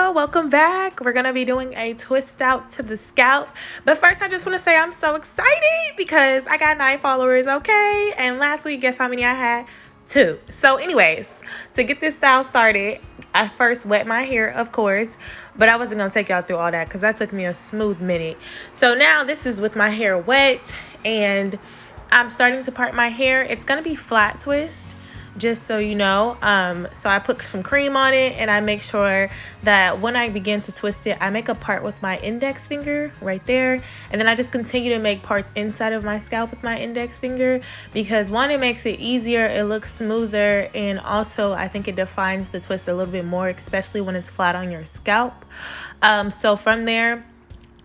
Hello, welcome back. We're gonna be doing a twist out to the scalp. But first, I just want to say I'm so excited because I got 9 followers, okay? And last week, guess how many I had? 2. So anyways, to get this style started, I first wet my hair, of course, but I wasn't gonna take y'all through all that because that took me a smooth minute. So now this is with my hair wet and I'm starting to part my hair. It's gonna be flat twist, just so you know. So I put some cream on it and I make sure that when I begin to twist it, I make a part with my index finger right there, and then I just continue to make parts inside of my scalp with my index finger because one, it makes it easier, it looks smoother, and also I think it defines the twist a little bit more, especially when it's flat on your scalp. So from there,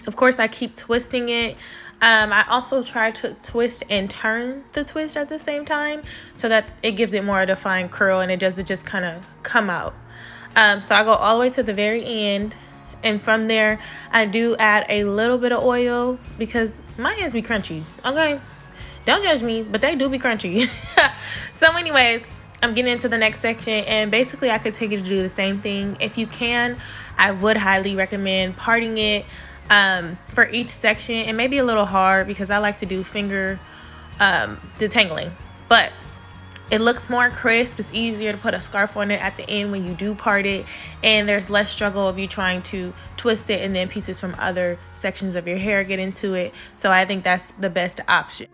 of course, I keep twisting it. I also try to twist and turn the twist at the same time so that it gives it more defined curl and it doesn't just kind of come out. So I go all the way to the very end, and from there I do add a little bit of oil because my hands be crunchy, okay? Don't judge me, but they do be crunchy. So anyways, I'm getting into the next section, and basically I could take you to do the same thing. If you can, I would highly recommend parting it for each section. It may be a little hard because I like to do finger detangling, but it looks more crisp. It's easier to put a scarf on it at the end when you do part it, and there's less struggle of you trying to twist it and then pieces from other sections of your hair get into it. So I think that's the best option.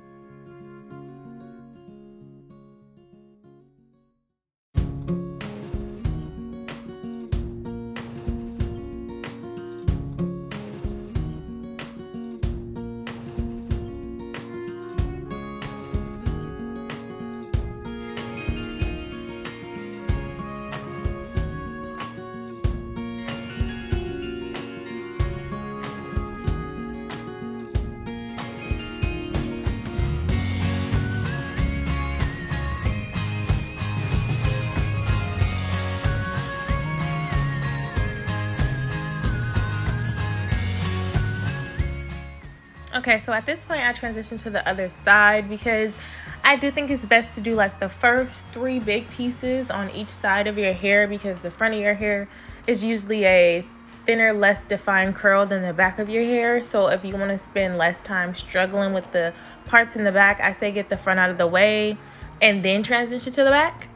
Okay, so at this point I transition to the other side because I do think it's best to do like the first 3 big pieces on each side of your hair, because the front of your hair is usually a thinner, less defined curl than the back of your hair. So if you want to spend less time struggling with the parts in the back, I say get the front out of the way and then transition to the back.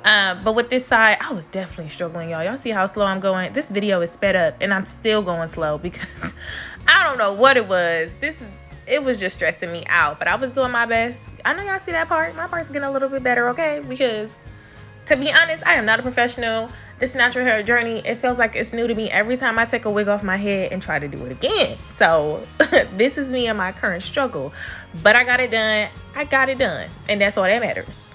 But with this side, I was definitely struggling, y'all. Y'all see how slow I'm going? This video is sped up and I'm still going slow because I don't know what it was. It was just stressing me out, but I was doing my best. I know y'all see that part. My part's getting a little bit better, okay? Because to be honest, I am not a professional. This natural hair journey, it feels like it's new to me every time I take a wig off my head and try to do it again. So this is me and my current struggle, but I got it done. And that's all that matters.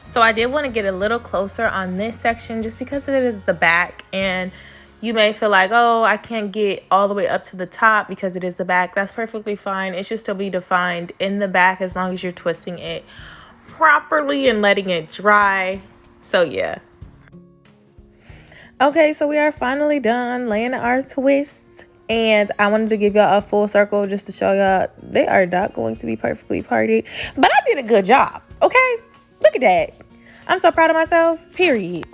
So I did want to get a little closer on this section just because it is the back, and you may feel like, oh, I can't get all the way up to the top because it is the back. That's perfectly fine. It should still be defined in the back as long as you're twisting it properly and letting it dry. So yeah. Okay, so we are finally done laying our twists, and I wanted to give y'all a full circle just to show y'all they are not going to be perfectly parted, but I did a good job, okay? Look at that. I'm so proud of myself, period.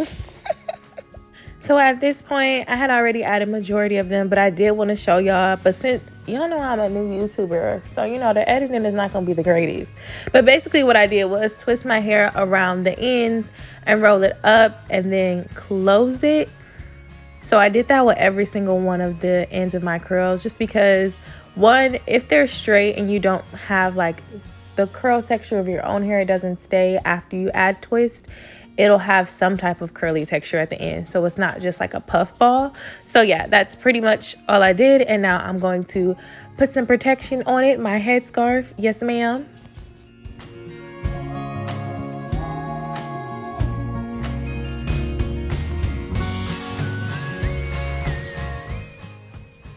So at this point, I had already added majority of them, but I did want to show y'all. But since y'all know I'm a new YouTuber, so you know the editing is not going to be the greatest. But basically what I did was twist my hair around the ends and roll it up and then close it. So I did that with every single one of the ends of my curls, just because, one, if they're straight and you don't have like the curl texture of your own hair, it doesn't stay after you add twist. It'll have some type of curly texture at the end, so it's not just like a puff ball. So yeah, that's pretty much all I did, and now I'm going to put some protection on it. My headscarf, yes ma'am.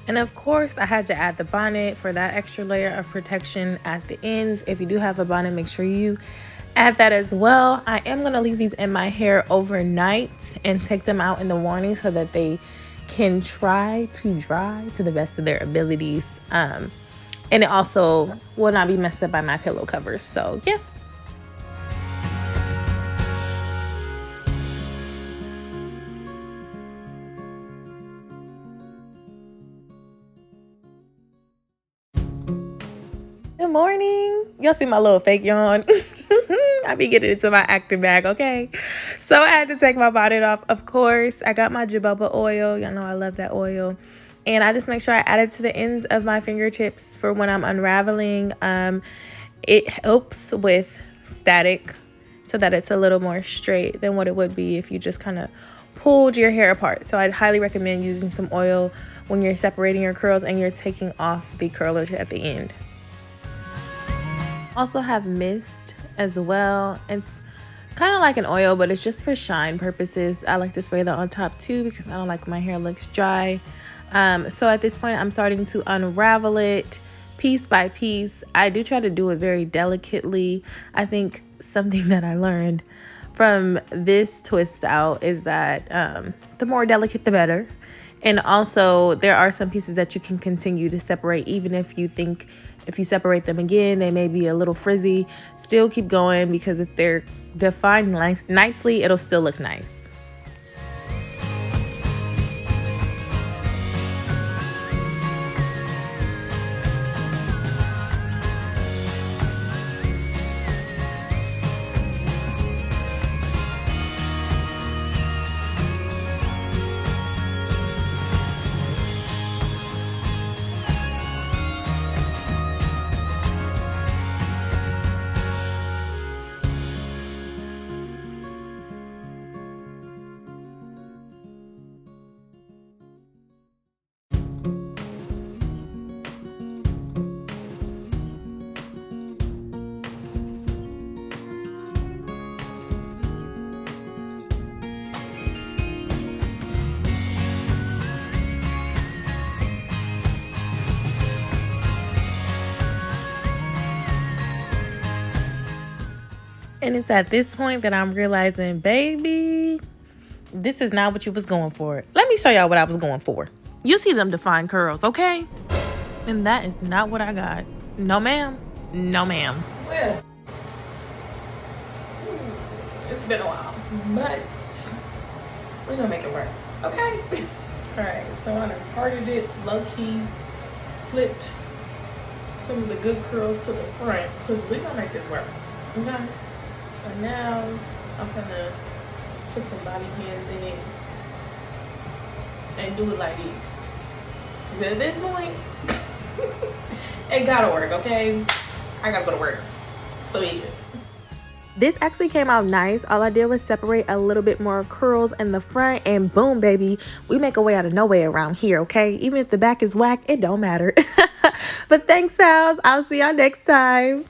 And of course, I had to add the bonnet for that extra layer of protection at the ends. If you do have a bonnet, make sure you add that as well. I am going to leave these in my hair overnight and take them out in the morning so that they can try to dry to the best of their abilities. And it also will not be messed up by my pillow covers. So yeah. Good morning. Y'all see my little fake yawn? I be getting into my acting bag, okay? So I had to take my bonnet off. Of course, I got my jojoba oil. Y'all know I love that oil. And I just make sure I add it to the ends of my fingertips for when I'm unraveling. It helps with static so that it's a little more straight than what it would be if you just kind of pulled your hair apart. So I'd highly recommend using some oil when you're separating your curls and you're taking off the curlers at the end. Also have mist as well. It's kind of like an oil, but it's just for shine purposes. I like to spray that on top too because I don't like my hair looks dry. So at this point, I'm starting to unravel it piece by piece. I do try to do it very delicately. I think something that I learned from this twist out is that the more delicate, the better. And also, there are some pieces that you can continue to separate, even if you think if you separate them again, they may be a little frizzy. Still keep going because if they're defined nicely, it'll still look nice. And it's at this point that I'm realizing, baby, this is not what you was going for. Let me show y'all what I was going for. You see them defined curls, okay? And that is not what I got. No, ma'am. No, ma'am. Well, it's been a while, but we're gonna make it work, okay? All right, so I parted it low-key, flipped some of the good curls to the front because we're gonna make this work, okay? And now I'm gonna put some bobby pins in it and do it like this. Because at this point, it gotta work, okay? I gotta go to work. So yeah. This actually came out nice. All I did was separate a little bit more curls in the front and boom, baby, we make a way out of no way around here, okay? Even if the back is whack, it don't matter. But thanks, pals. I'll see y'all next time.